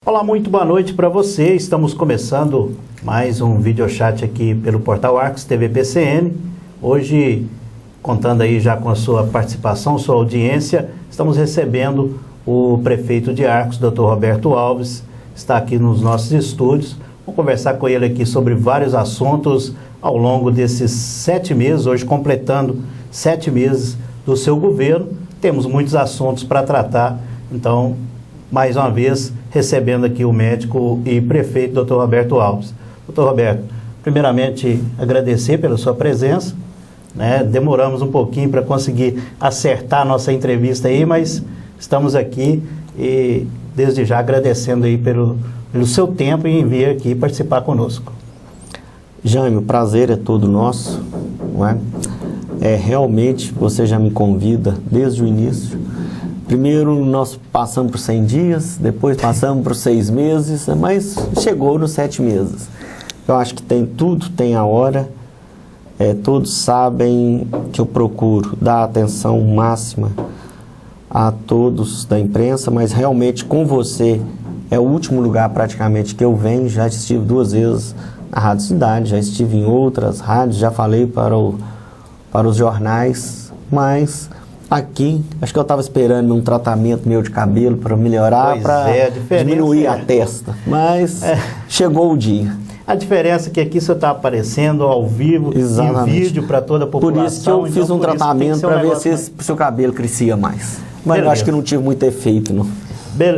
Olá, muito boa noite para você. Estamos começando mais um videochat aqui pelo Portal Arcos TV PCN. Hoje, contando aí já com a sua participação, sua audiência, estamos recebendo o prefeito de Arcos, Dr. Roberto Alves, está aqui nos nossos estúdios. Vamos conversar com ele aqui sobre vários assuntos ao longo desses 7 meses, hoje completando 7 meses do seu governo. Temos muitos assuntos para tratar, então, mais uma vez, recebendo aqui o médico e prefeito, Dr. Roberto Alves. Dr. Roberto, primeiramente, agradecer pela sua presença, né? Demoramos um pouquinho para conseguir acertar a nossa entrevista aí, mas estamos aqui e, desde já, agradecendo aí pelo seu tempo em vir aqui participar conosco. Jaime, o prazer é todo nosso, não é? Realmente, você já me convida desde o início. Primeiro nós passamos por 100 dias, depois passamos por 6 meses, mas chegou nos 7 meses. Eu acho que tudo tem a hora, todos sabem que eu procuro dar atenção máxima a todos da imprensa, mas realmente com você é o último lugar praticamente que eu venho. Já estive 2 vezes na Rádio Cidade, já estive em outras rádios, já falei para os jornais, mas aqui, acho que eu estava esperando um tratamento meu de cabelo para melhorar, para diminuir a testa, mas chegou o dia. A diferença é que aqui você está aparecendo ao vivo, em vídeo para toda a população. Por isso que eu fiz um tratamento para ver se o seu cabelo crescia mais. Mas eu acho que não tive muito efeito, não.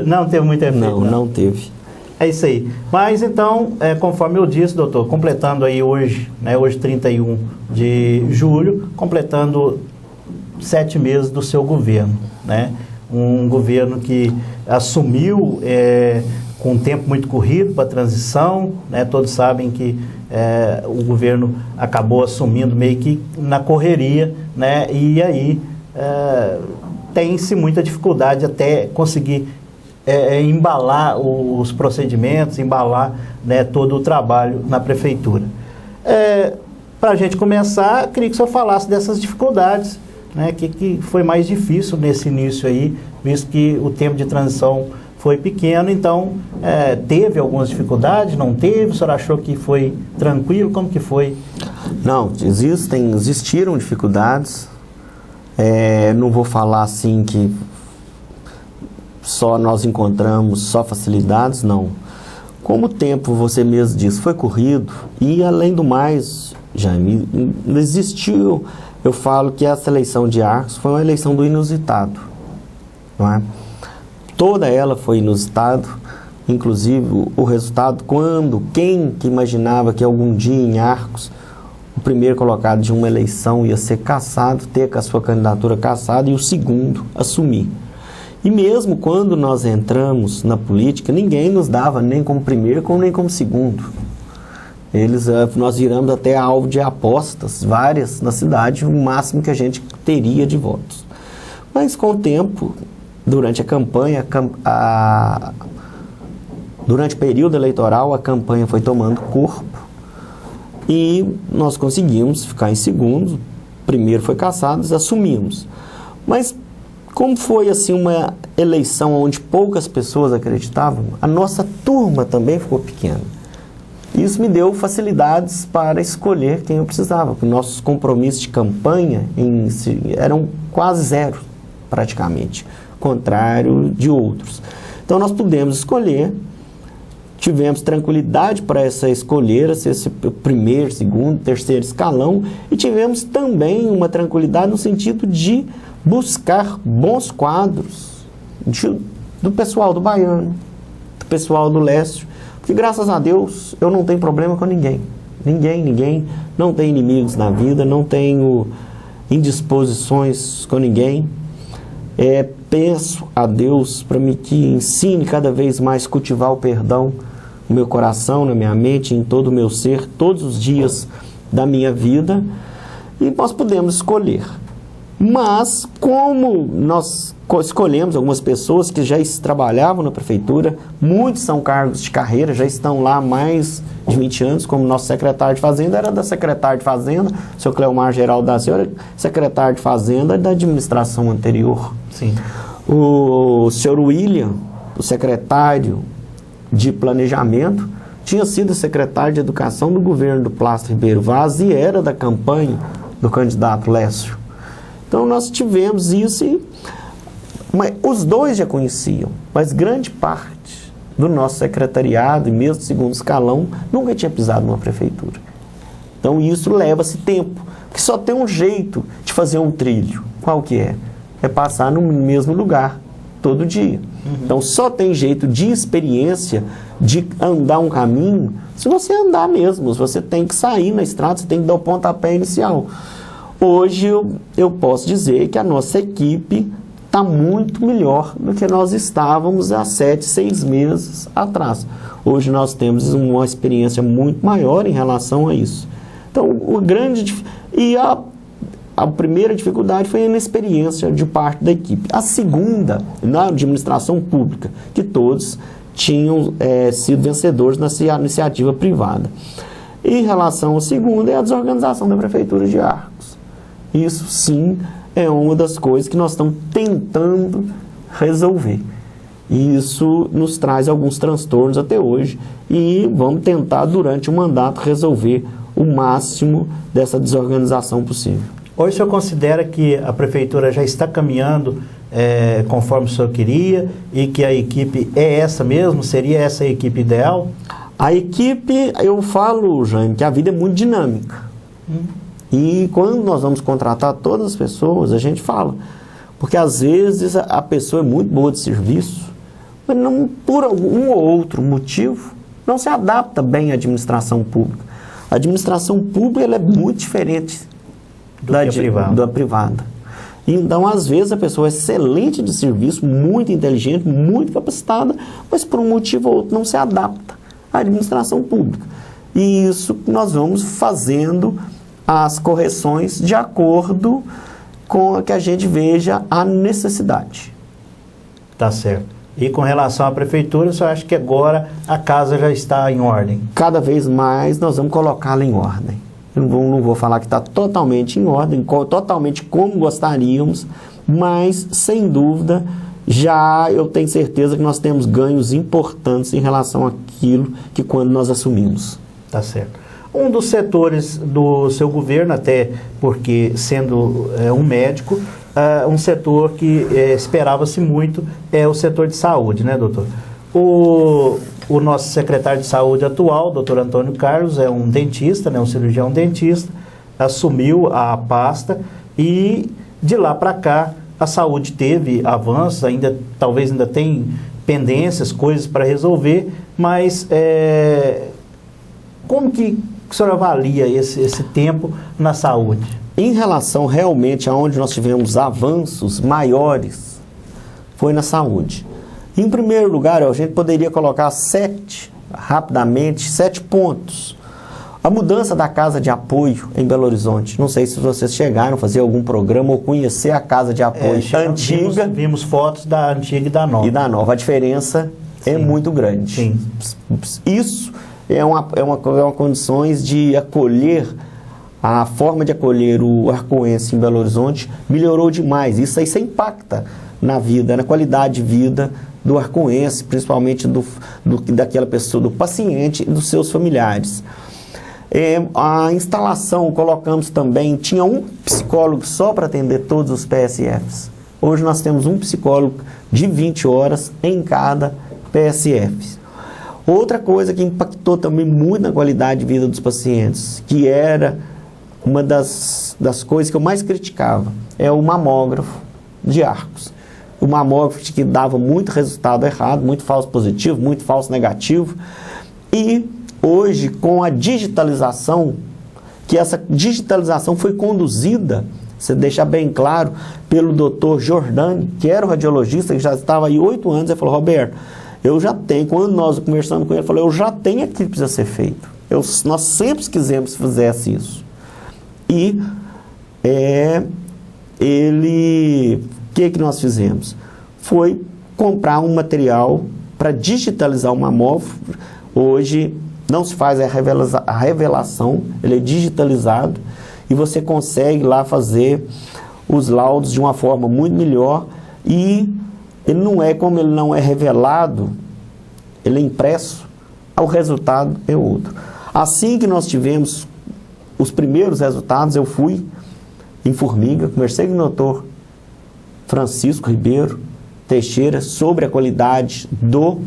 Não teve muito efeito? Não teve. É isso aí. Mas então, conforme eu disse, doutor, completando aí hoje, né, hoje 31 de julho, completando 7 meses do seu governo, né? Um governo que assumiu com um tempo muito corrido para a transição, né? Todos sabem que o governo acabou assumindo meio que na correria, né? E aí tem-se muita dificuldade até conseguir embalar os procedimentos, embalar, né, todo o trabalho na prefeitura. Para a gente começar, queria que o senhor falasse dessas dificuldades, né, que foi mais difícil nesse início aí, visto que o tempo de transição foi pequeno. Então, teve algumas dificuldades, não teve? O senhor achou que foi tranquilo? Como que foi? Não, existiram dificuldades. Não vou falar assim que só nós encontramos só facilidades, não. Como o tempo, você mesmo disse, foi corrido, e além do mais, Jaime, não existiu. Eu falo que essa eleição de Arcos foi uma eleição do inusitado, não é? Toda ela foi inusitado, inclusive o resultado, quem que imaginava que algum dia em Arcos o primeiro colocado de uma eleição ia ser cassado, ter com a sua candidatura cassada, e o segundo assumir. E mesmo quando nós entramos na política, ninguém nos dava nem como primeiro, nem como segundo. Nós viramos até alvo de apostas, várias na cidade, o máximo que a gente teria de votos. Mas com o tempo, durante a campanha, durante o período eleitoral, a campanha foi tomando corpo e nós conseguimos ficar em segundo. Primeiro foi cassado, assumimos. Mas como foi assim uma eleição onde poucas pessoas acreditavam, a nossa turma também ficou pequena. Isso me deu facilidades para escolher quem eu precisava, porque nossos compromissos de campanha eram quase zero, praticamente, contrário de outros. Então nós pudemos escolher, tivemos tranquilidade para escolher esse primeiro, segundo, terceiro escalão, e tivemos também uma tranquilidade no sentido de buscar bons quadros do pessoal do Baiano, do pessoal do Lécio, porque graças a Deus eu não tenho problema com ninguém. Ninguém, não tenho inimigos na vida, não tenho indisposições com ninguém. Peço a Deus para que ensine cada vez mais a cultivar o perdão no meu coração, na minha mente, em todo o meu ser, todos os dias da minha vida, e nós podemos escolher. Mas, como nós escolhemos algumas pessoas que já trabalhavam na prefeitura, muitos são cargos de carreira, já estão lá há mais de 20 anos, como nosso secretário de Fazenda era da secretária de Fazenda, o seu Cleomar Geraldo da Silva, secretário de Fazenda da administração anterior. Sim. O senhor William, o secretário de planejamento, tinha sido secretário de educação do governo do Plácido Ribeiro Vaz e era da campanha do candidato Lécio. Então nós tivemos isso, mas os dois já conheciam, mas grande parte do nosso secretariado e mesmo segundo escalão nunca tinha pisado numa prefeitura. Então isso leva-se tempo, porque só tem um jeito de fazer um trilho. Qual que é? É passar no mesmo lugar todo dia. Então só tem jeito de experiência, de andar um caminho, se você andar mesmo. Você tem que sair na estrada, você tem que dar o pontapé inicial. Hoje eu posso dizer que a nossa equipe está muito melhor do que nós estávamos há 7, 6 meses atrás. Hoje nós temos uma experiência muito maior em relação a isso. Então, a primeira dificuldade foi a inexperiência de parte da equipe. A segunda, na administração pública, que todos tinham sido vencedores na iniciativa privada. Em relação ao segundo, é a desorganização da Prefeitura de Arcos. Isso, sim, é uma das coisas que nós estamos tentando resolver. E isso nos traz alguns transtornos até hoje e vamos tentar, durante o mandato, resolver o máximo dessa desorganização possível. Hoje o senhor considera que a Prefeitura já está caminhando conforme o senhor queria e que a equipe é essa mesmo? Seria essa a equipe ideal? A equipe, eu falo, Jaime, que a vida é muito dinâmica. E quando nós vamos contratar todas as pessoas, a gente fala. Porque às vezes a pessoa é muito boa de serviço, mas não, por algum ou outro motivo, não se adapta bem à administração pública. A administração pública ela é muito diferente da privada. Então, às vezes, a pessoa é excelente de serviço, muito inteligente, muito capacitada, mas por um motivo ou outro não se adapta à administração pública. E isso nós vamos fazendo as correções de acordo com a que a gente veja a necessidade. Tá certo. E com relação à Prefeitura, você acha que agora a casa já está em ordem? Cada vez mais nós vamos colocá-la em ordem. Eu não vou falar que está totalmente em ordem, totalmente como gostaríamos, mas, sem dúvida, já eu tenho certeza que nós temos ganhos importantes em relação àquilo que quando nós assumimos. Tá certo. Um dos setores do seu governo, até porque sendo um médico, um setor que esperava-se muito é o setor de saúde, né, doutor? O nosso secretário de saúde atual, doutor Antônio Carlos, é um dentista, né, um cirurgião dentista, assumiu a pasta e de lá para cá a saúde teve avanços, talvez ainda tem pendências, coisas para resolver, mas como que o senhor avalia esse tempo na saúde? Em relação realmente aonde nós tivemos avanços maiores, foi na saúde. Em primeiro lugar, a gente poderia colocar rapidamente, 7 pontos. A mudança da casa de apoio em Belo Horizonte. Não sei se vocês chegaram a fazer algum programa ou conhecer a casa de apoio antiga. Vimos fotos da antiga e da nova. E da nova. A diferença é muito grande. Sim. Isso é uma condições de acolher, a forma de acolher o arcoense em Belo Horizonte melhorou demais. Isso impacta na vida, na qualidade de vida do arcoense, principalmente daquela pessoa, do paciente e dos seus familiares. A instalação, colocamos também, tinha um psicólogo só para atender todos os PSFs. Hoje nós temos um psicólogo de 20 horas em cada PSF. Outra coisa que impactou também muito na qualidade de vida dos pacientes, que era uma das coisas que eu mais criticava, é o mamógrafo de Arcos. O mamógrafo que dava muito resultado errado, muito falso positivo, muito falso negativo. E hoje, com a digitalização, que essa digitalização foi conduzida, você deixa bem claro, pelo doutor Jordani, que era o radiologista, que já estava aí 8 anos, ele falou, Roberto, eu já tenho, quando nós conversamos com ele, ele falou, eu já tenho aquilo que precisa ser feito. Nós sempre quisemos que fizesse isso. E o que nós fizemos? Foi comprar um material para digitalizar o mamógrafo. Hoje não se faz a revelação, ele é digitalizado e você consegue lá fazer os laudos de uma forma muito melhor e ele não é, como ele não é revelado, ele é impresso, o resultado é outro. Assim que nós tivemos os primeiros resultados, eu fui em Formiga, conversei com o doutor Francisco Ribeiro Teixeira sobre a qualidade do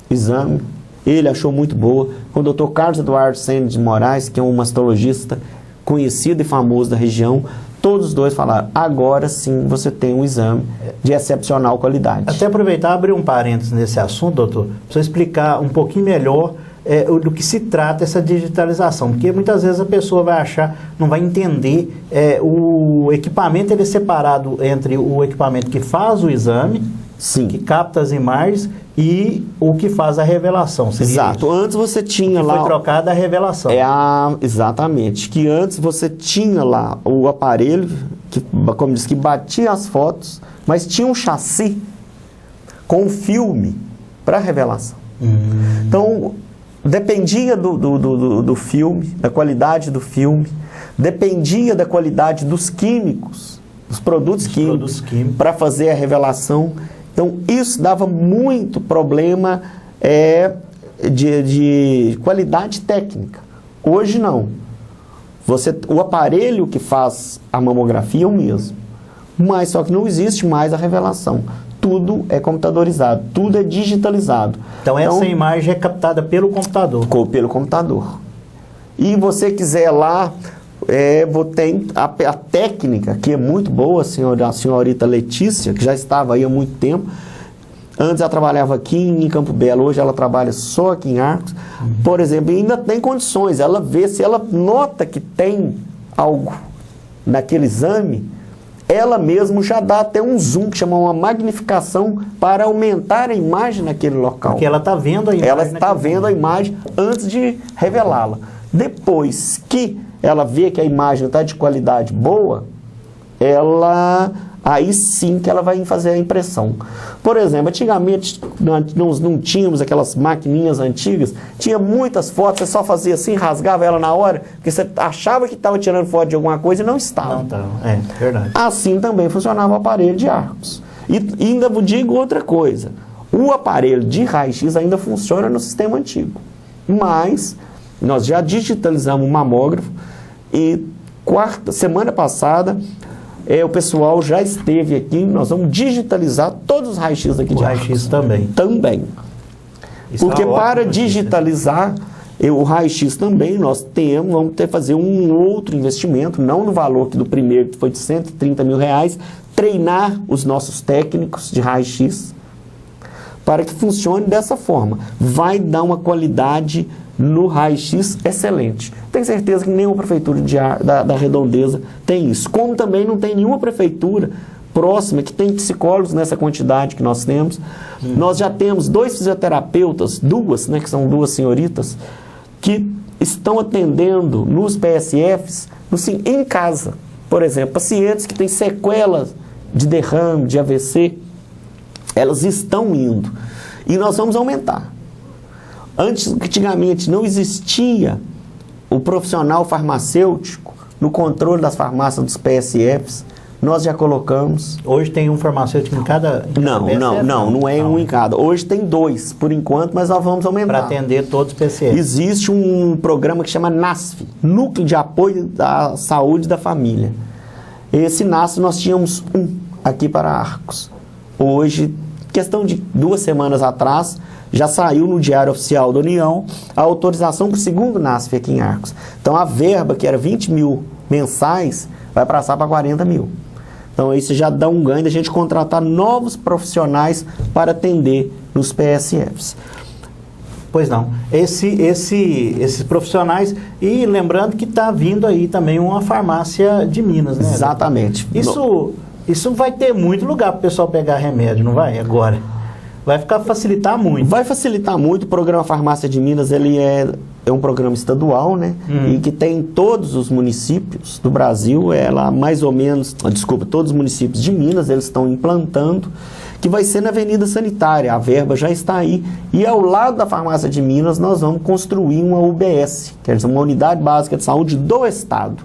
exame. Ele achou muito boa. Com o doutor Carlos Eduardo Sene de Moraes, que é um mastologista conhecido e famoso da região, todos os dois falaram, agora sim você tem um exame de excepcional qualidade. Até aproveitar e abrir um parênteses nesse assunto, doutor, para você explicar um pouquinho melhor do que se trata essa digitalização, porque muitas vezes a pessoa vai achar, não vai entender, o equipamento ele é separado entre o equipamento que faz o exame, sim, que capta as imagens, e o que faz a revelação. Exato. Isso? Antes você tinha lá... Foi trocada a revelação. Exatamente. Que antes você tinha lá o aparelho, que, como diz, que batia as fotos, mas tinha um chassi com filme para revelação. Então, dependia do filme, da qualidade do filme, dependia da qualidade dos químicos, dos produtos químicos, para fazer a revelação. Então, isso dava muito problema de qualidade técnica. Hoje, não. O aparelho que faz a mamografia é o mesmo, mas só que não existe mais a revelação. Tudo é computadorizado, tudo é digitalizado. Então, essa imagem é captada pelo computador. Pelo computador. E você quiser lá, tem a técnica, que é muito boa, a senhorita Letícia, que já estava aí há muito tempo. Antes ela trabalhava aqui em Campo Belo, hoje ela trabalha só aqui em Arcos. Por exemplo, ainda tem condições, ela vê, se ela nota que tem algo naquele exame, ela mesmo já dá até um zoom, que chama uma magnificação, para aumentar a imagem naquele local. Porque ela está vendo a imagem. Ela está vendo a imagem antes de revelá-la. Depois que ela vê que a imagem está de qualidade boa, aí sim que ela vai fazer a impressão. Por exemplo, antigamente nós não tínhamos aquelas maquininhas antigas, tinha muitas fotos, você só fazia assim, rasgava ela na hora, porque você achava que estava tirando foto de alguma coisa e não estava. Não estava, verdade. Assim também funcionava o aparelho de Arcos. E ainda vos digo outra coisa, o aparelho de raio-x ainda funciona no sistema antigo, mas nós já digitalizamos o mamógrafo e semana passada o pessoal já esteve aqui, nós vamos digitalizar todos os raios-x aqui de Arcos. O raio-x também. Também. Porque para digitalizar o raio-x também, nós vamos ter que fazer um outro investimento, não no valor que do primeiro, que foi de R$130 mil, treinar os nossos técnicos de raio-x para que funcione dessa forma. Vai dar uma qualidade no raio-x excelente. Tenho certeza que nenhuma prefeitura da Redondeza tem isso. Como também não tem nenhuma prefeitura próxima que tem psicólogos nessa quantidade que nós temos. Nós já temos 2 fisioterapeutas, que são 2 senhoritas, que estão atendendo nos PSFs, em casa. Por exemplo, pacientes que têm sequelas de derrame, de AVC, elas estão indo. E nós vamos aumentar. Antigamente não existia o profissional farmacêutico no controle das farmácias dos PSFs. Nós já colocamos. Hoje tem um farmacêutico em cada... Não é um em cada. Hoje tem 2, por enquanto, mas nós vamos aumentar. Para atender todos os PSFs. Existe um programa que chama NASF, Núcleo de Apoio da Saúde da Família. Esse NASF nós tínhamos um aqui para Arcos. Hoje, questão de 2 semanas atrás, já saiu no Diário Oficial da União a autorização para o segundo NASF aqui em Arcos. Então a verba, que era 20 mil mensais, vai passar para 40 mil. Então isso já dá um ganho da gente contratar novos profissionais para atender nos PSFs. Pois não. Esses profissionais, e lembrando que está vindo aí também uma farmácia de Minas, né? Exatamente. Isso vai ter muito lugar para o pessoal pegar remédio, não vai? Agora. Vai facilitar muito. Vai facilitar muito. O programa Farmácia de Minas, ele é um programa estadual, né? E que tem todos os municípios do Brasil, mais ou menos, todos os municípios de Minas, eles estão implantando, que vai ser na Avenida Sanitária. A verba já está aí. E ao lado da Farmácia de Minas, nós vamos construir uma UBS, quer dizer, uma Unidade Básica de Saúde do Estado,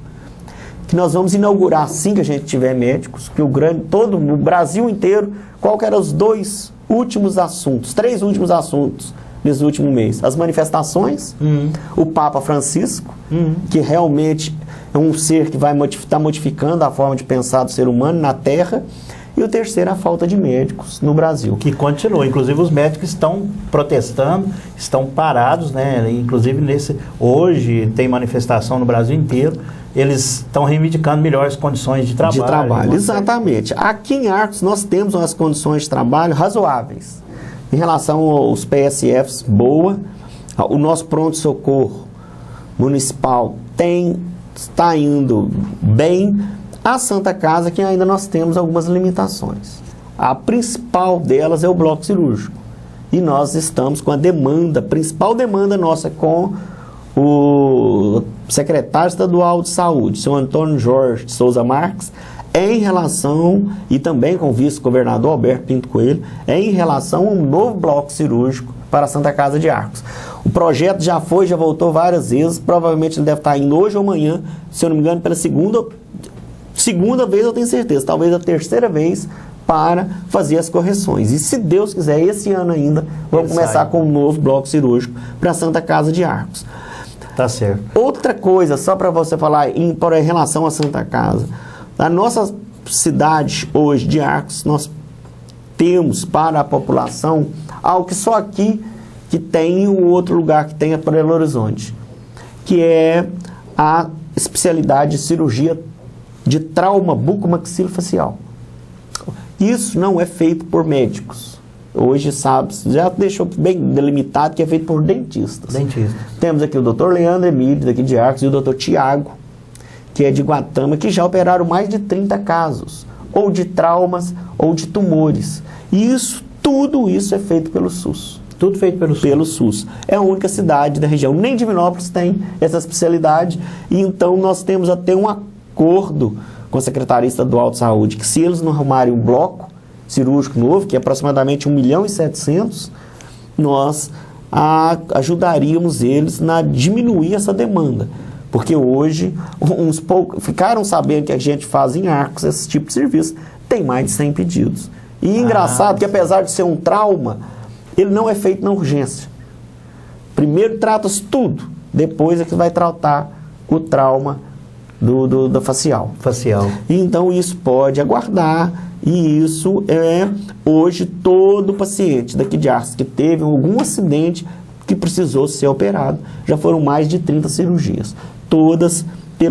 que nós vamos inaugurar assim que a gente tiver médicos, que no Brasil inteiro, qual que eram os 3 últimos assuntos nesse último mês? As manifestações, o Papa Francisco, que realmente é um ser que vai estar modificando a forma de pensar do ser humano na Terra, e o terceiro, a falta de médicos no Brasil. Que continua, inclusive os médicos estão protestando, estão parados, né? Inclusive hoje tem manifestação no Brasil inteiro, eles estão reivindicando melhores condições de trabalho. De trabalho, exatamente. Aqui em Arcos nós temos umas condições de trabalho razoáveis. Em relação aos PSFs, boa. O nosso pronto-socorro municipal está indo bem. A Santa Casa, que ainda nós temos algumas limitações. A principal delas é o bloco cirúrgico. E nós estamos com a principal demanda nossa com o secretário estadual de saúde, senhor Antônio Jorge de Souza Marques, em relação, e também com o vice-governador Alberto Pinto Coelho, em relação a um novo bloco cirúrgico para a Santa Casa de Arcos. O projeto já voltou várias vezes, provavelmente ele deve estar indo hoje ou amanhã, se eu não me engano, pela segunda vez eu tenho certeza, talvez a terceira vez, para fazer as correções. E se Deus quiser, esse ano ainda, vamos começar com um novo bloco cirúrgico para a Santa Casa de Arcos. Tá certo. Outra coisa, só para você falar em relação à Santa Casa, na nossa cidade hoje de Arcos, nós temos para a população algo que só aqui que tem, o outro lugar que tem é para Belo Horizonte, que é a especialidade de cirurgia de trauma bucomaxilofacial. Isso não é feito por médicos. Hoje, sabe, já deixou bem delimitado que é feito por dentistas. Temos aqui o Dr. Leandro Emílio, daqui de Arcos, e o Dr. Tiago, que é de Guatama, que já operaram mais de 30 casos, ou de traumas, ou de tumores. E tudo isso é feito pelo SUS. Tudo feito pelo SUS. É a única cidade da região. Nem Divinópolis tem essa especialidade, e então nós temos até um acordo com a Secretaria Estadual de Saúde, que se eles não arrumarem um bloco cirúrgico novo, que é aproximadamente 1.700.000, nós ajudaríamos eles a diminuir essa demanda. Porque hoje, uns poucos ficaram sabendo que a gente faz em Arcos esse tipo de serviço, tem mais de 100 pedidos. E engraçado que apesar de ser um trauma, ele não é feito na urgência. Primeiro trata-se tudo, depois é que vai tratar o trauma da facial. E então isso pode aguardar, e isso é hoje todo paciente daqui de Arcos que teve algum acidente que precisou ser operado. Já foram mais de 30 cirurgias, todas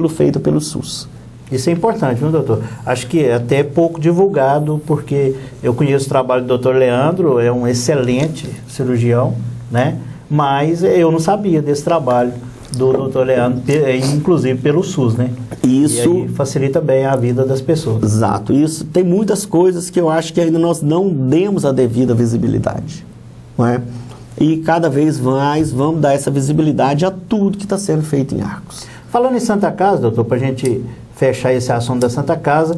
feito pelo SUS. Isso é importante, viu, doutor? Acho que é até pouco divulgado, porque eu conheço o trabalho do doutor Leandro, é um excelente cirurgião, né? Mas eu não sabia desse trabalho do doutor Leandro, inclusive pelo SUS, né? Isso e aí facilita bem a vida das pessoas. Exato. Isso tem muitas coisas que eu acho que ainda nós não demos a devida visibilidade, não é? E cada vez mais vamos dar essa visibilidade a tudo que está sendo feito em Arcos. Falando em Santa Casa, doutor, para a gente fechar esse assunto da Santa Casa,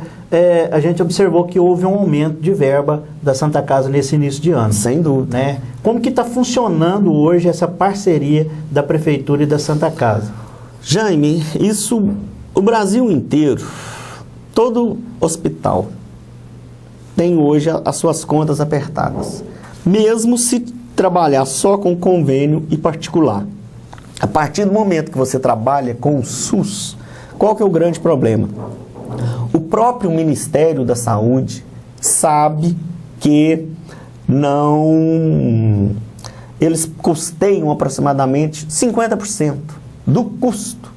a gente observou que houve um aumento de verba da Santa Casa nesse início de ano. Sem dúvida. Né? Como que está funcionando hoje essa parceria da Prefeitura e da Santa Casa? Jaime, o Brasil inteiro, todo hospital tem hoje as suas contas apertadas. Mesmo se trabalhar só com convênio e particular. A partir do momento que você trabalha com o SUS, qual que é o grande problema? O próprio Ministério da Saúde sabe que eles custeiam aproximadamente 50% do custo.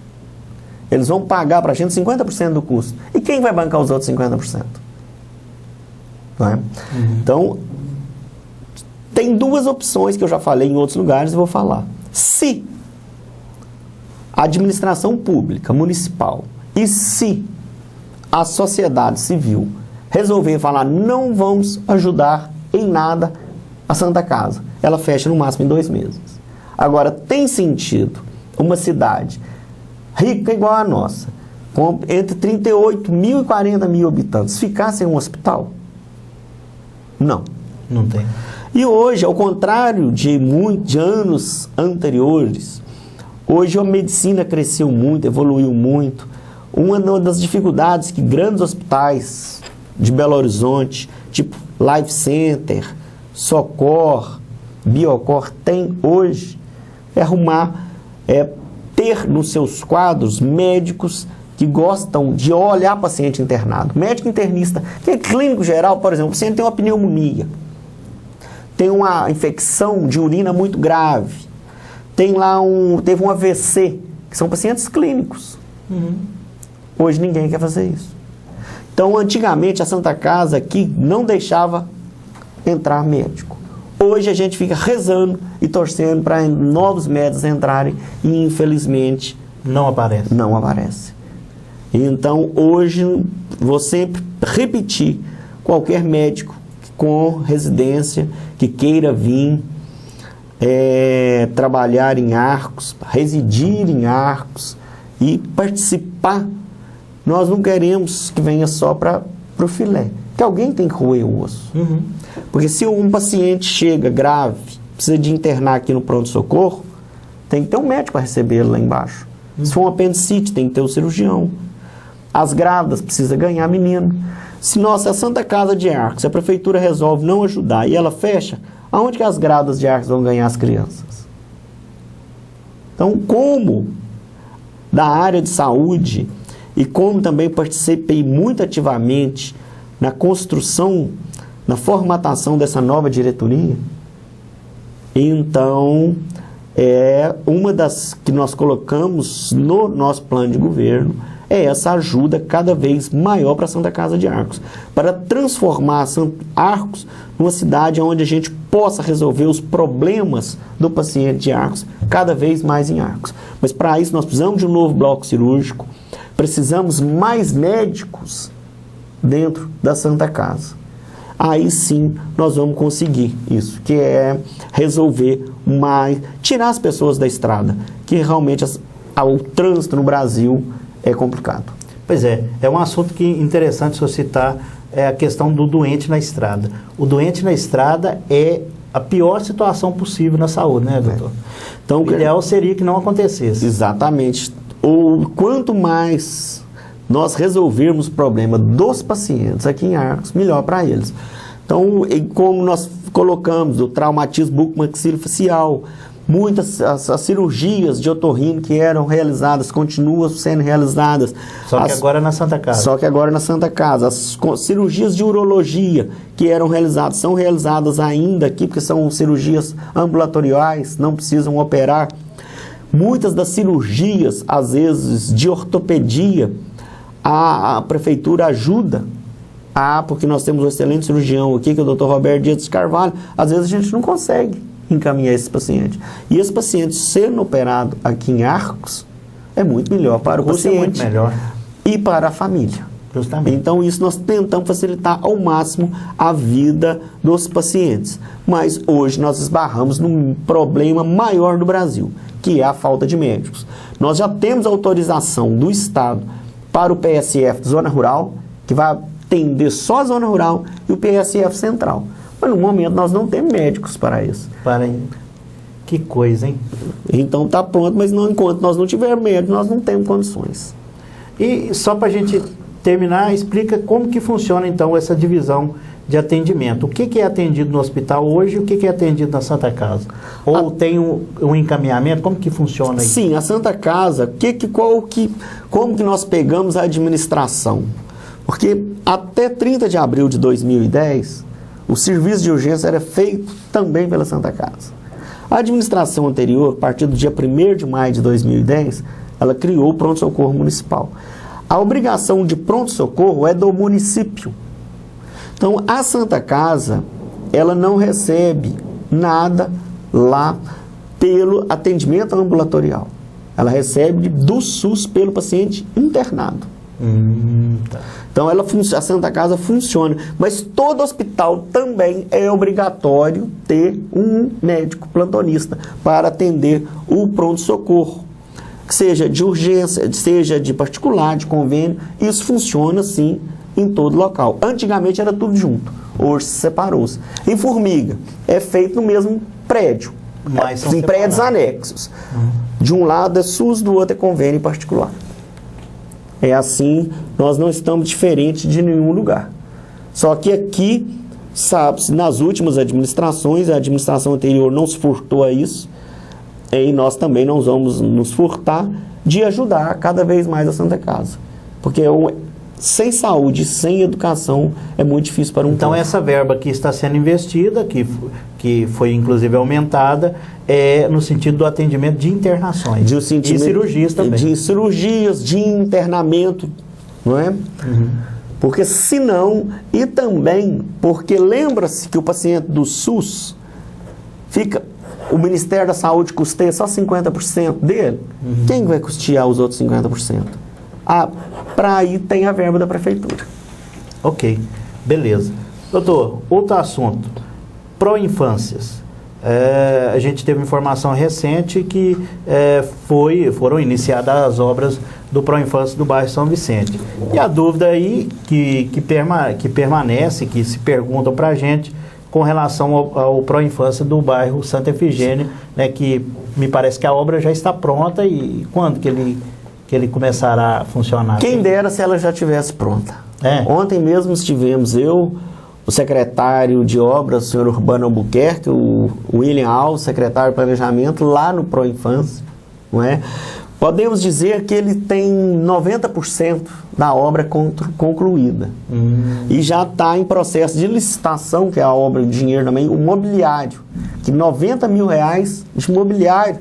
Eles vão pagar para a gente 50% do custo. E quem vai bancar os outros 50%? Não é? Então, tem duas opções que eu já falei em outros lugares e vou falar. Se a administração pública, municipal, e se a sociedade civil resolver falar não vamos ajudar em nada a Santa Casa, ela fecha no máximo em 2 meses. Agora, tem sentido uma cidade rica igual a nossa, com entre 38 mil e 40 mil habitantes, ficar sem um hospital? Não. Não tem. E hoje, ao contrário de anos anteriores, hoje a medicina cresceu muito, evoluiu muito. Uma das dificuldades que grandes hospitais de Belo Horizonte, tipo Life Center, Socor, Biocor tem hoje é arrumar, ter nos seus quadros médicos que gostam de olhar paciente internado. Médico internista, que é clínico geral, por exemplo, o paciente tem uma pneumonia, tem uma infecção de urina muito grave, teve um AVC, que são pacientes clínicos. Hoje ninguém quer fazer isso. Então, antigamente, a Santa Casa aqui não deixava entrar médico. Hoje a gente fica rezando e torcendo para novos médicos entrarem e, infelizmente, não aparece. Não aparece. Então, hoje, vou sempre repetir, qualquer médico com residência que queira vir trabalhar em Arcos, residir em Arcos e participar, nós não queremos que venha só para o filé, que alguém tem que roer o osso. Porque se um paciente chega grave, precisa de internar aqui no pronto-socorro, tem que ter um médico para recebê-lo lá embaixo. Se for um apendicite, tem que ter o cirurgião. As grávidas precisam ganhar menino. Se a Santa Casa de Arcos, a prefeitura resolve não ajudar e ela fecha, aonde que as grávidas de Arcos vão ganhar as crianças? Então, como da área de saúde e como também participei muito ativamente na construção, na formatação dessa nova diretoria, então, uma das que nós colocamos no nosso plano de governo é essa ajuda cada vez maior para a Santa Casa de Arcos, para transformar Arcos numa cidade onde a gente possa resolver os problemas do paciente de Arcos cada vez mais em Arcos. Mas para isso nós precisamos de um novo bloco cirúrgico, precisamos mais médicos dentro da Santa Casa. Aí sim nós vamos conseguir isso, que é resolver mais, tirar as pessoas da estrada, que realmente o trânsito no Brasil é complicado. Pois é um assunto que é interessante você citar, a questão do doente na estrada. O doente na estrada é a pior situação possível na saúde, né, doutor? Então, o ideal seria que não acontecesse. Exatamente. Quanto mais nós resolvermos o problema dos pacientes aqui em Arcos, melhor para eles. Então, como nós colocamos o traumatismo bucomaxilofacial, muitas as cirurgias de otorrino que eram realizadas, continuam sendo realizadas. Só que agora na Santa Casa. Só que agora na Santa Casa. As cirurgias de urologia que eram realizadas, são realizadas ainda aqui, porque são cirurgias ambulatoriais, não precisam operar. Muitas das cirurgias, às vezes, de ortopedia, a prefeitura ajuda, porque nós temos um excelente cirurgião aqui, que é o Dr. Roberto Dias de Carvalho, às vezes a gente não consegue encaminhar esse paciente. E esse paciente sendo operado aqui em Arcos é muito melhor para o paciente, muito melhor. E para a família. Justamente. Então isso nós tentamos facilitar ao máximo a vida dos pacientes. Mas hoje nós esbarramos num problema maior do Brasil, que é a falta de médicos. Nós já temos autorização do Estado para o PSF de Zona Rural, que vai atender só a Zona Rural, e o PSF Central. Mas no momento nós não temos médicos para isso. Que coisa, hein? Então está pronto, mas enquanto nós não tivermos médicos, nós não temos condições. E só para a gente terminar, explica como que funciona então essa divisão de atendimento. O que é atendido no hospital hoje e o que é atendido na Santa Casa? Ou tem um encaminhamento? Como que funciona isso? Sim, a Santa Casa, como que nós pegamos a administração? Porque até 30 de abril de 2010, o serviço de urgência era feito também pela Santa Casa. A administração anterior, a partir do dia 1º de maio de 2010, ela criou o pronto-socorro municipal. A obrigação de pronto-socorro é do município. Então, a Santa Casa, ela não recebe nada lá pelo atendimento ambulatorial. Ela recebe do SUS pelo paciente internado. Tá. Então, a Santa Casa funciona, mas todo hospital também é obrigatório ter um médico plantonista para atender o pronto-socorro. Que seja de urgência, seja de particular, de convênio, isso funciona sim em todo local. Antigamente era tudo junto, hoje se separou-se. Em Formiga, é feito no mesmo prédio, em prédios anexos. De um lado é SUS, do outro é convênio particular. É assim, nós não estamos diferentes de nenhum lugar. Só que aqui sabe-se, nas últimas administrações, a administração anterior não se furtou a isso, e nós também não vamos nos furtar de ajudar cada vez mais a Santa Casa. Porque sem saúde, sem educação, é muito difícil para um Então povo. essa verba que está sendo investida, que foi inclusive aumentada, é no sentido do atendimento de internações e cirurgias também. De cirurgias, de internamento, não é? Uhum. Porque senão, e também porque lembra-se que o paciente do SUS o Ministério da Saúde custeia só 50% dele. Uhum. Quem vai custear os outros 50%? Para aí tem a verba da prefeitura. Ok, beleza. Doutor, outro assunto, pró-infâncias. A gente teve informação recente que foram iniciadas as obras do Pró-Infância do bairro São Vicente. E a dúvida aí que permanece, que se perguntam para a gente com relação ao Pró-Infância do bairro Santa Efigênia, né, que me parece que a obra já está pronta e quando que ele começará a funcionar? Quem dera se ela já estivesse pronta. Ontem mesmo estivemos o secretário de obras, o senhor Urbano Albuquerque, o William Alves, secretário de planejamento, lá no Pró-Infância, não é? Podemos dizer que ele tem 90% da obra concluída. E já está em processo de licitação, que é a obra de dinheiro também, o mobiliário, que R$90 mil de mobiliário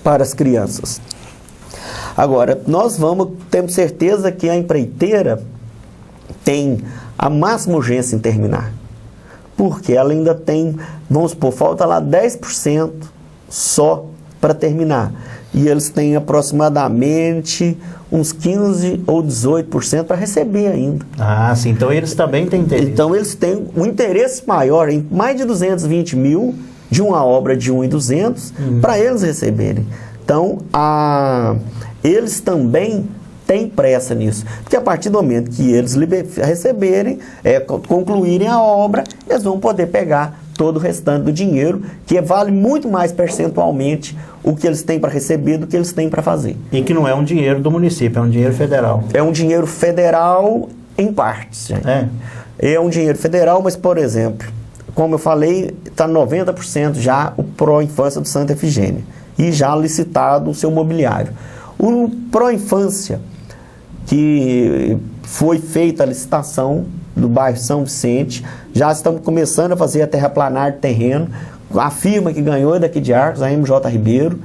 para as crianças. Agora, temos certeza que a empreiteira tem a máxima urgência em terminar. Porque ela ainda tem, vamos supor, falta lá 10% só para terminar. E eles têm aproximadamente uns 15% ou 18% para receber ainda. Ah, sim. Então eles também têm interesse. Então eles têm um interesse maior, em mais de 220 mil de uma obra de 1.200 para eles receberem. Então, eles também têm pressa nisso. Porque a partir do momento que eles receberem, concluírem a obra, eles vão poder pegar todo o restante do dinheiro, que vale muito mais percentualmente o que eles têm para receber do que eles têm para fazer. E que não é um dinheiro do município, é um dinheiro federal. É um dinheiro federal em partes. Gente. É um dinheiro federal, mas, por exemplo, como eu falei, está 90% já o Pró-Infância do Santa Efigênia. E já licitado o seu mobiliário. O Pró-Infância, que foi feita a licitação do bairro São Vicente, já estamos começando a fazer a terraplanar de terreno, a firma que ganhou é daqui de Arcos, a MJ Ribeiro,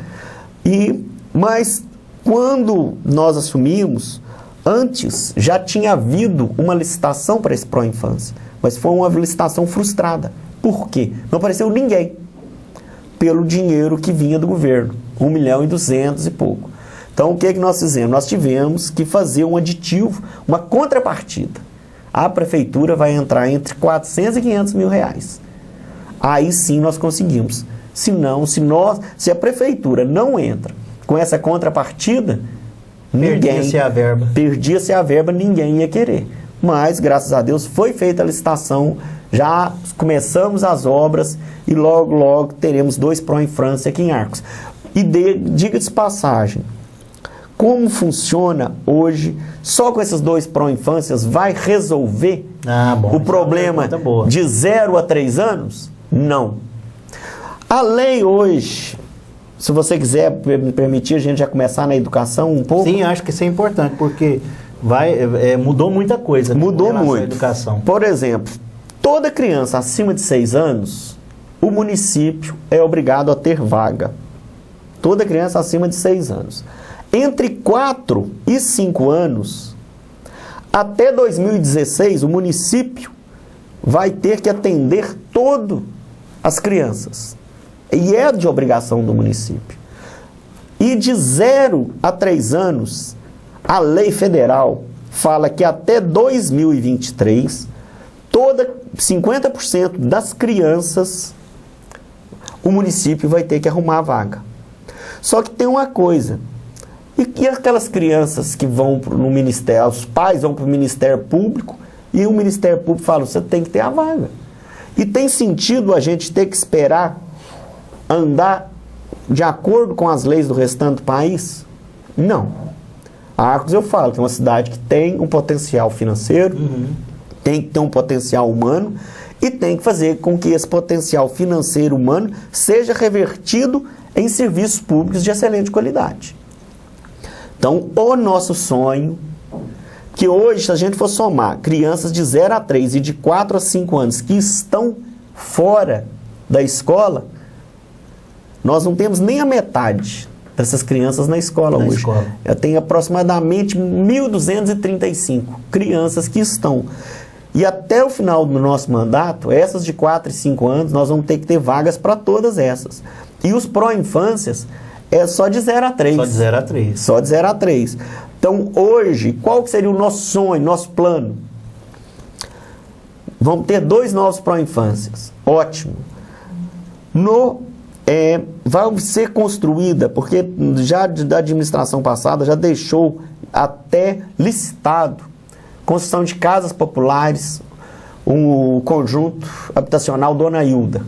mas quando nós assumimos, antes já tinha havido uma licitação para esse Pró-Infância, mas foi uma licitação frustrada. Por quê? Não apareceu ninguém, pelo dinheiro que vinha do governo, 1.200.000 e pouco. Então, o que nós fizemos? Nós tivemos que fazer um aditivo, uma contrapartida. A prefeitura vai entrar entre 400 e 500 mil reais. Aí sim nós conseguimos. Se a prefeitura não entra com essa contrapartida, perdia-se a verba, ninguém ia querer. Mas, graças a Deus, foi feita a licitação, já começamos as obras e logo, logo teremos 2 Pró-Infância aqui em Arcos. E diga-se passagem, como funciona hoje, só com esses 2 Pró-Infâncias vai resolver o problema de 0 a 3 anos? Não. A lei hoje, se você quiser me permitir, a gente já começar na educação um pouco. Sim, acho que isso é importante, porque mudou muita coisa. Mudou muito. À educação. Por exemplo, toda criança acima de 6 anos, o município é obrigado a ter vaga. Toda criança acima de 6 anos. Entre 4 e 5 anos, até 2016, o município vai ter que atender todas as crianças. E é de obrigação do município. E de 0 a 3 anos, a lei federal fala que até 2023, 50% das crianças, o município vai ter que arrumar a vaga. Só que tem uma coisa. E aquelas crianças que vão no Ministério, os pais vão para o Ministério Público e o Ministério Público fala, você tem que ter a vaga. E tem sentido a gente ter que esperar andar de acordo com as leis do restante do país? Não. A Arcos, eu falo, que é uma cidade que tem um potencial financeiro, tem que ter um potencial humano e tem que fazer com que esse potencial financeiro humano seja revertido em serviços públicos de excelente qualidade. Então, o nosso sonho, que hoje, se a gente for somar crianças de 0 a 3 e de 4 a 5 anos que estão fora da escola, nós não temos nem a metade dessas crianças na escola hoje. Eu tenho aproximadamente 1.235 crianças que estão. E até o final do nosso mandato, essas de 4 e 5 anos, nós vamos ter que ter vagas para todas essas. E os pró-infâncias é só de 0 a 3. Só de 0 a 3. Só de 0 a 3. Então, hoje, qual que seria o nosso sonho, nosso plano? Vamos ter 2 novos pró-infâncias. Ótimo. Vai ser construída, porque já da administração passada já deixou até licitado construção de casas populares, o conjunto habitacional Dona Hilda,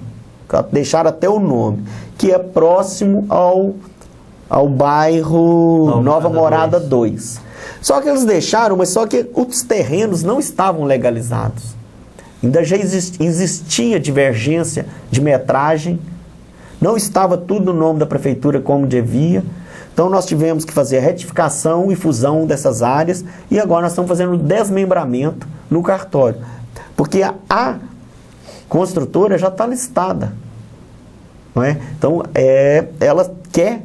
deixaram até o nome, que é próximo ao bairro Nova Morada 2. Só que eles deixaram, mas só que os terrenos não estavam legalizados. Ainda já existia divergência de metragem, não estava tudo no nome da prefeitura como devia. Então nós tivemos que fazer a retificação e fusão dessas áreas e agora nós estamos fazendo o desmembramento no cartório. Porque a construtora já está listada. Não é? Então ela quer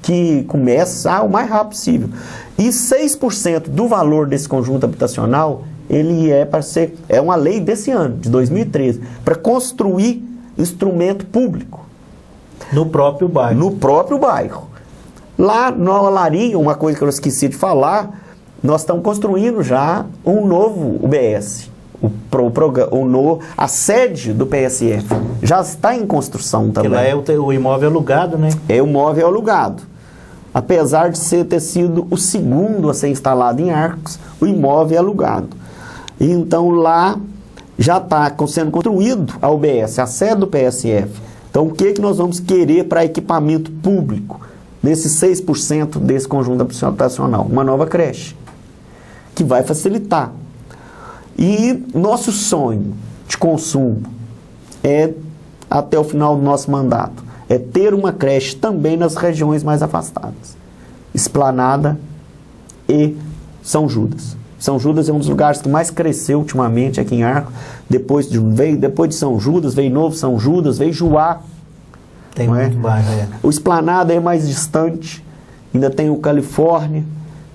que comece o mais rápido possível. E 6% do valor desse conjunto habitacional, ele é uma lei desse ano, de 2013, para construir instrumento público. No próprio bairro. No próprio bairro. Lá no Olaria, uma coisa que eu esqueci de falar, nós estamos construindo já um novo UBS. A sede do PSF já está em construção também. Porque lá é o imóvel alugado, né? É o imóvel alugado. Apesar de ter sido o segundo a ser instalado em Arcos, o imóvel é alugado. Então lá já está sendo construído a UBS, a sede do PSF. Então o que nós vamos querer para equipamento público? Nesses 6% desse conjunto habitacional? Uma nova creche, que vai facilitar. E nosso sonho de consumo até o final do nosso mandato, é ter uma creche também nas regiões mais afastadas. Esplanada e São Judas. São Judas é um dos lugares que mais cresceu ultimamente aqui em Arco. Depois de São Judas, veio Novo São Judas, veio Juá. Tem muito bairro, O Esplanada é mais distante, ainda tem o Califórnia.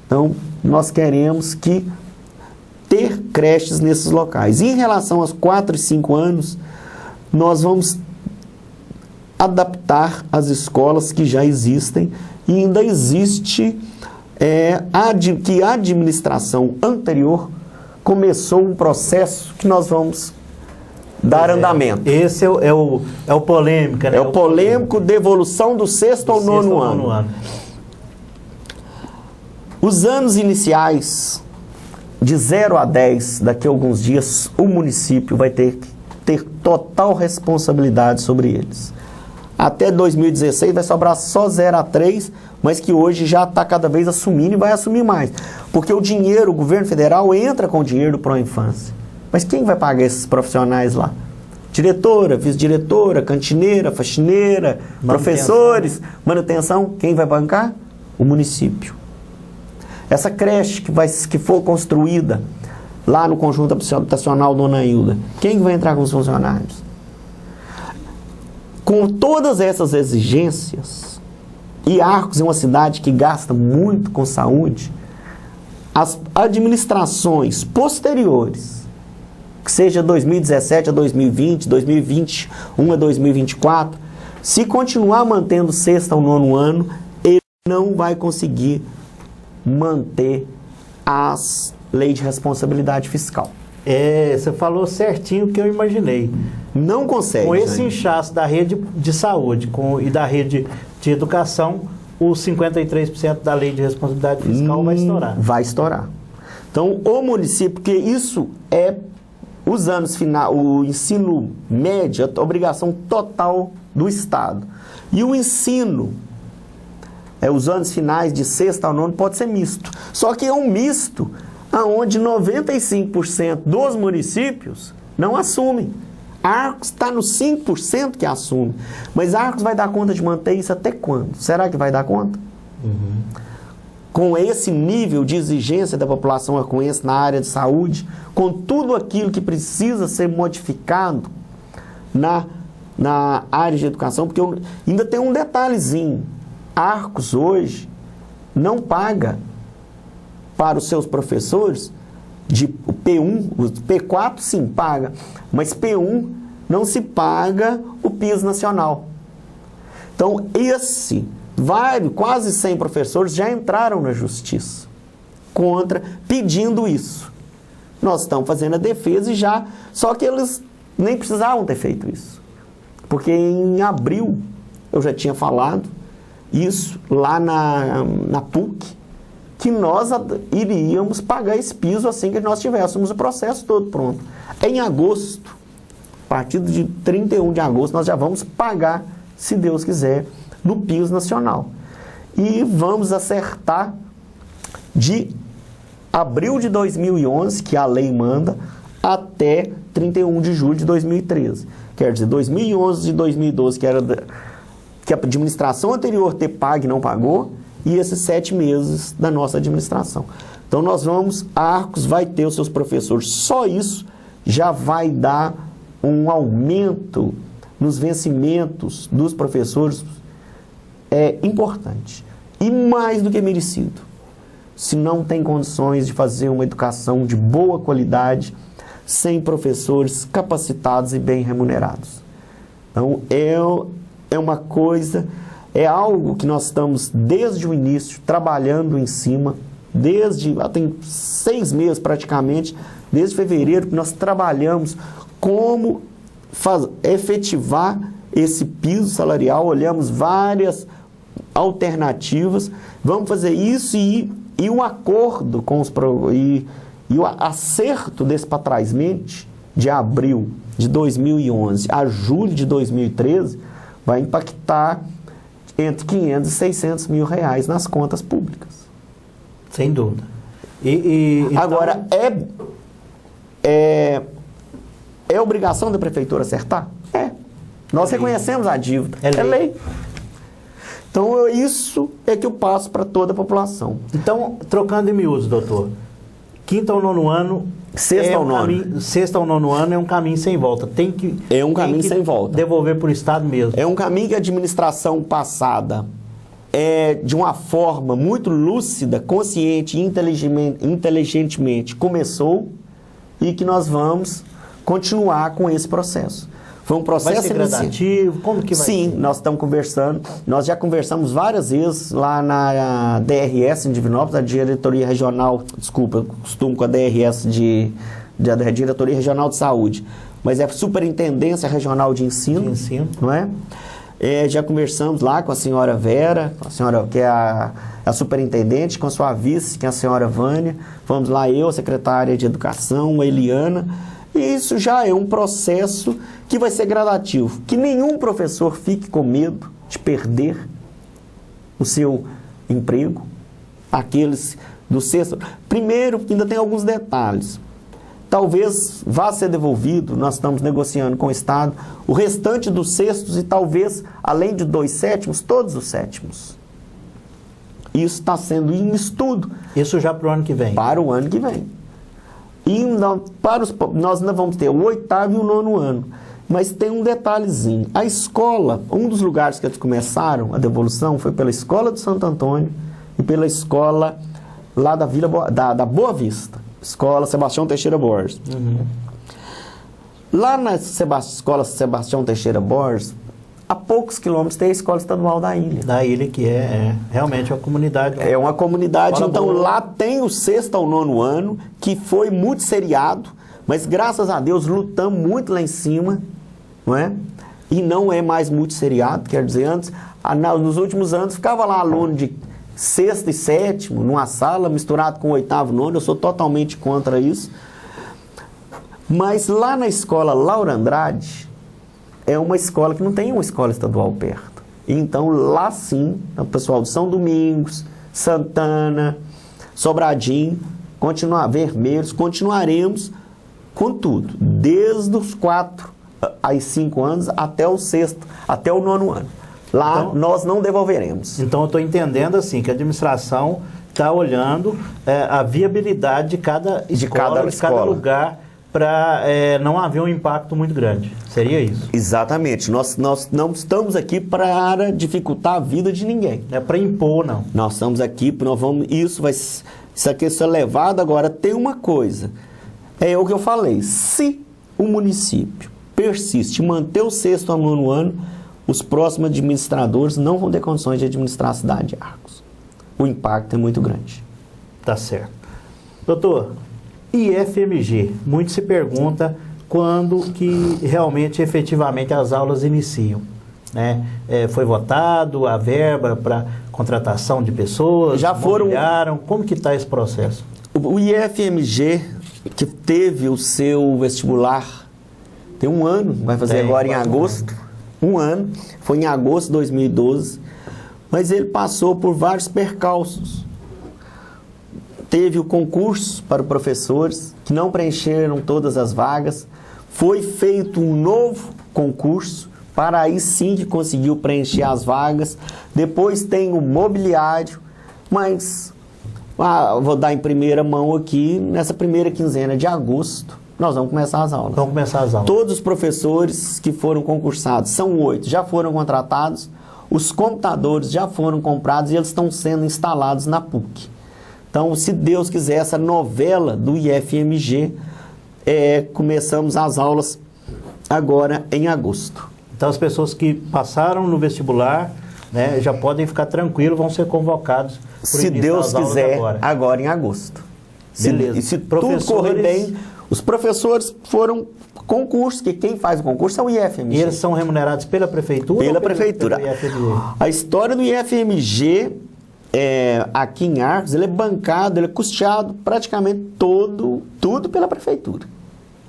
Então, nós queremos ter creches nesses locais. E em relação aos 4 e 5 anos, nós vamos adaptar as escolas que já existem e ainda existe que a administração anterior começou um processo que nós vamos dar andamento. Esse é o polêmico, né? É o polêmico devolução do 6º ao 9º ano. Os anos iniciais, de 0 a 10, daqui a alguns dias, o município vai ter total responsabilidade sobre eles. Até 2016 vai sobrar só 0 a 3, mas que hoje já está cada vez assumindo e vai assumir mais. Porque o governo federal entra com o dinheiro do Pró-Infância. Mas quem vai pagar esses profissionais lá? Diretora, vice-diretora, cantineira, faxineira, professores, manutenção. Quem vai bancar? O município. Essa creche que for construída lá no conjunto habitacional Dona Hilda, quem vai entrar com os funcionários? Com todas essas exigências, e Arcos é uma cidade que gasta muito com saúde, as administrações posteriores, que seja 2017 a 2020, 2021 a 2024, se continuar mantendo 6º ao 9º ano, ele não vai conseguir manter as leis de responsabilidade fiscal. Você falou certinho o que eu imaginei. Não consegue. Com esse inchaço da rede de saúde e da rede de educação, os 53% da lei de responsabilidade fiscal vai estourar. Vai estourar. Então, o município, porque isso é os anos final, o ensino médio, a obrigação total do Estado. E o ensino, os anos finais de 6º ao 9º pode ser misto. Só que é um misto onde 95% dos municípios não assumem Arcos está no 5% que assume. Mas Arcos vai dar conta de manter isso até quando? Será que vai dar conta? Com esse nível de exigência da população arcoense na área de saúde, com tudo aquilo que precisa ser modificado na área de educação, porque ainda tem um detalhezinho. Arcos hoje não paga para os seus professores de P1, o P4 sim paga, mas P1 não se paga o piso nacional. Então, quase 100 professores já entraram na justiça pedindo isso. Nós estamos fazendo a defesa só que eles nem precisavam ter feito isso. Porque em abril eu já tinha falado isso lá na PUC, que nós iríamos pagar esse piso assim que nós tivéssemos o processo todo pronto. Em agosto, a partir de 31 de agosto, nós já vamos pagar, se Deus quiser, no piso nacional. E vamos acertar de abril de 2011, que a lei manda, até 31 de julho de 2013. Quer dizer, 2011 e 2012, que a administração anterior ter pago e não pagou, e esses 7 meses da nossa administração. Então a Arcos vai ter os seus professores. Só isso já vai dar um aumento nos vencimentos dos professores importante. E mais do que merecido. Se não tem condições de fazer uma educação de boa qualidade sem professores capacitados e bem remunerados. Então, é uma coisa... É algo que nós estamos, desde o início, trabalhando em cima, tem 6 meses praticamente, desde fevereiro, que nós trabalhamos como efetivar esse piso salarial, olhamos várias alternativas, vamos fazer isso e o acordo com e o acerto desse patrasmente de abril de 2011 a julho de 2013 vai impactar entre 500 e 600 mil reais nas contas públicas. Sem dúvida. Então... Agora, é obrigação da prefeitura acertar? Nós reconhecemos a dívida. É lei. Então, isso é que eu passo para toda a população. Então, trocando em miúdos, doutor, 5º ao 9º ano... 6º ao 9º ano é um caminho sem volta. É um caminho sem volta. Devolver para o Estado mesmo. É um caminho que a administração passada, de uma forma muito lúcida, consciente e inteligentemente começou, e que nós vamos continuar com esse processo. Foi um processo... Vai ser gradativo? Como que vai ser? Sim, nós estamos conversando. Nós já conversamos várias vezes lá na DRS em Divinópolis, a diretoria regional... Desculpa, eu costumo com a DRS da Diretoria Regional de Saúde. Mas é a Superintendência Regional de Ensino. Não é? Já conversamos lá com a senhora Vera, com a senhora, que é a superintendente, com a sua vice, que é a senhora Vânia. Vamos lá, eu, a secretária de Educação, a Eliana... E isso já é um processo que vai ser gradativo. Que nenhum professor fique com medo de perder o seu emprego. Aqueles do sexto... Primeiro, ainda tem alguns detalhes. Talvez vá ser devolvido, nós estamos negociando com o Estado, o restante dos sextos e talvez, além de 2 sétimos, todos os sétimos. Isso está sendo em estudo. Isso já para o ano que vem? Para o ano que vem. E nós ainda vamos ter o 8º e o 9º ano. Mas tem um detalhezinho. A escola, um dos lugares que eles começaram a devolução foi pela escola do Santo Antônio e pela escola lá da da Boa Vista. Escola Sebastião Teixeira Borges. Lá na escola Sebastião Teixeira Borges, a poucos quilômetros tem a escola estadual da Ilha. Da Ilha, que é realmente uma comunidade. É uma comunidade, então lá tem o 6º ao 9º ano, que foi muito seriado, mas graças a Deus lutamos muito lá em cima, não é? E não é mais muito seriado, quer dizer, antes, nos últimos anos, ficava lá aluno de 6º e 7º, numa sala, misturado com 8º e 9º, eu sou totalmente contra isso. Mas lá na escola Laura Andrade, é uma escola que não tem uma escola estadual perto. Então, lá sim, o pessoal de São Domingos, Santana, Sobradinho, Vermelhos, continuaremos com tudo, desde os 4 aos 5 anos até o sexto, até o 9º ano. Lá Então, nós não devolveremos. Então eu estou entendendo assim que a administração está olhando a viabilidade de cada escola, de cada lugar, para não haver um impacto muito grande. Seria isso? Exatamente. Nós não estamos aqui para dificultar a vida de ninguém. Não é para impor, não. Nós estamos aqui, isso aqui é levado. Agora, tem uma coisa, é o que eu falei, se o município persiste em manter o 6º ao 9º ano, os próximos administradores não vão ter condições de administrar a cidade de Arcos. O impacto é muito grande. Tá certo. Doutor, IFMG, muito se pergunta quando que realmente, efetivamente, as aulas iniciam, né? Foi votado a verba para contratação de pessoas? Já foram. Como que está esse processo? O IFMG, que teve o seu vestibular, tem um ano, vai fazer agora em agosto, um ano, foi em agosto de 2012, mas ele passou por vários percalços. Teve o concurso para professores, que não preencheram todas as vagas, foi feito um novo concurso, para aí sim que conseguiu preencher as vagas, depois tem o mobiliário, mas vou dar em primeira mão aqui, nessa primeira quinzena de agosto, nós vamos começar as aulas. Vamos começar as aulas. Todos os professores que foram concursados, são 8, já foram contratados, os computadores já foram comprados e eles estão sendo instalados na PUC. Então, se Deus quiser, essa novela do IFMG, começamos as aulas agora em agosto. Então, as pessoas que passaram no vestibular, né, já podem ficar tranquilos, vão ser convocados. Se Deus quiser, agora em agosto. Beleza. E se tudo correr bem, os professores foram concurso, que quem faz o concurso é o IFMG. E eles são remunerados pela prefeitura? Pela prefeitura. Pelo IFMG? A história do IFMG, aqui em Arcos, ele é bancado, ele é custeado praticamente tudo pela prefeitura.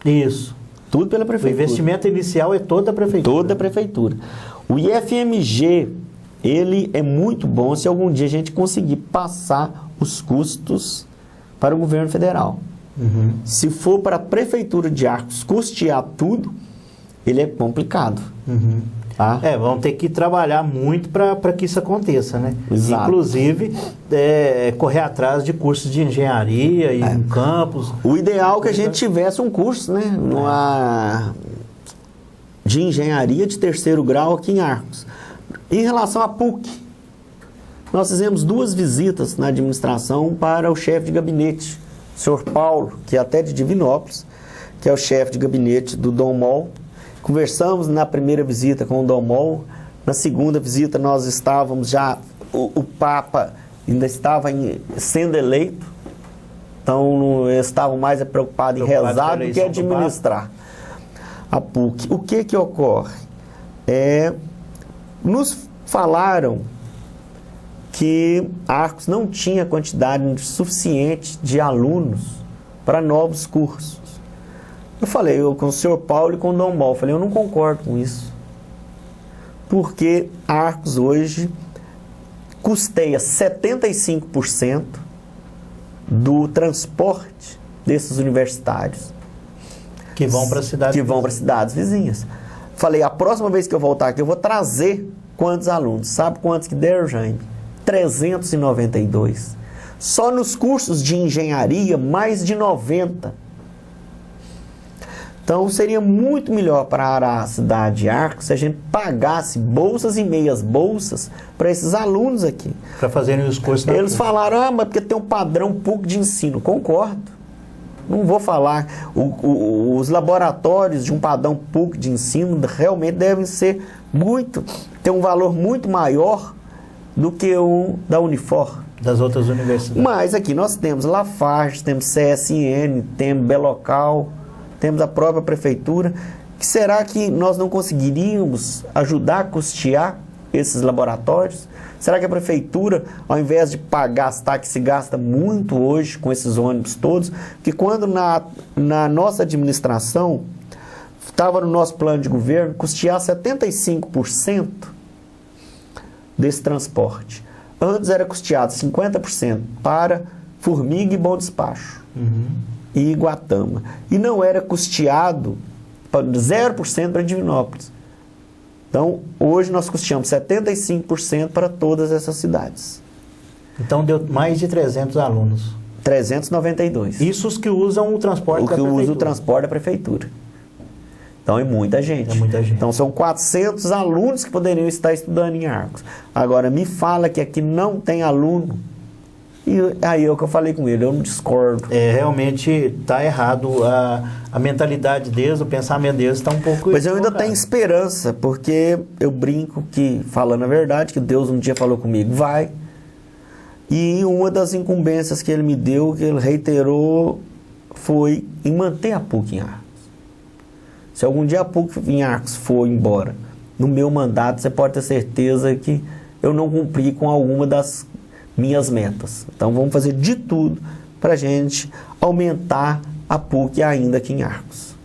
Isso. Tudo pela prefeitura. O investimento inicial é toda a prefeitura. Toda a prefeitura. O IFMG, ele é muito bom se algum dia a gente conseguir passar os custos para o governo federal. Uhum. Se for para a prefeitura de Arcos custear tudo, ele é complicado. Uhum. Tá? Vão ter que trabalhar muito para que isso aconteça, né? Exato. Inclusive, correr atrás de cursos de engenharia e em campus. O ideal é que a gente tivesse um curso, né? De engenharia de 3º grau aqui em Arcos. Em relação à PUC, nós fizemos 2 visitas na administração para o chefe de gabinete, o senhor Paulo, que é até de Divinópolis, que é o chefe de gabinete do Dom Mol. Conversamos na primeira visita com o Dom Mol. Na segunda visita nós estávamos já, o Papa ainda estava sendo eleito, então eles estavam mais preocupados em rezar do que administrar a PUC. O que ocorre? Nos falaram que Arcos não tinha quantidade suficiente de alunos para novos cursos. Eu falei com o senhor Paulo e com o Dom Mol, falei, eu não concordo com isso. Porque Arcos hoje custeia 75% do transporte desses universitários. Que vão para cidades vizinhas. Falei, a próxima vez que eu voltar aqui, eu vou trazer quantos alunos. Sabe quantos que deram, Jaime? 392. Só nos cursos de engenharia, mais de 90. Então, seria muito melhor para a cidade de Arcos se a gente pagasse bolsas e meias bolsas para esses alunos aqui. Para fazerem os cursos. Eles falaram, mas porque tem um padrão PUC de ensino. Concordo. Não vou falar. Os laboratórios de um padrão PUC de ensino realmente devem ser ter um valor muito maior do que o da Unifor. Das outras universidades. Mas aqui nós temos Lafarge, temos CSN, temos Belocal, temos a própria prefeitura. Será que nós não conseguiríamos ajudar a custear esses laboratórios? Será que a prefeitura, ao invés de gastar, que se gasta muito hoje com esses ônibus todos, que quando na nossa administração, estava no nosso plano de governo, custear 75% desse transporte. Antes era custeado 50% para Formiga e Bom Despacho. E Iguatama. E não era custeado 0% para Divinópolis. Então, hoje nós custeamos 75% para todas essas cidades. Então deu mais de 300 alunos. 392. Isso os que usam o transporte da prefeitura. prefeitura. Usa o transporte da prefeitura. Então é muita gente. É muita gente. Então são 400 alunos que poderiam estar estudando em Arcos. Agora me fala que aqui não tem aluno. E aí é o que eu falei com ele, eu não discordo. Realmente está errado. A mentalidade deles, o pensamento deles está um pouco... Mas eu ainda equivocado. tenho esperança, porque eu brinco que, falando a verdade, que Deus um dia falou comigo, vai. E uma das incumbências que ele me deu, que ele reiterou, foi em manter a PUC em Arcos. Se algum dia a PUC em Arcos for embora, no meu mandato, você pode ter certeza que eu não cumpri com alguma das minhas metas. Então vamos fazer de tudo para a gente aumentar a PUC ainda aqui em Arcos.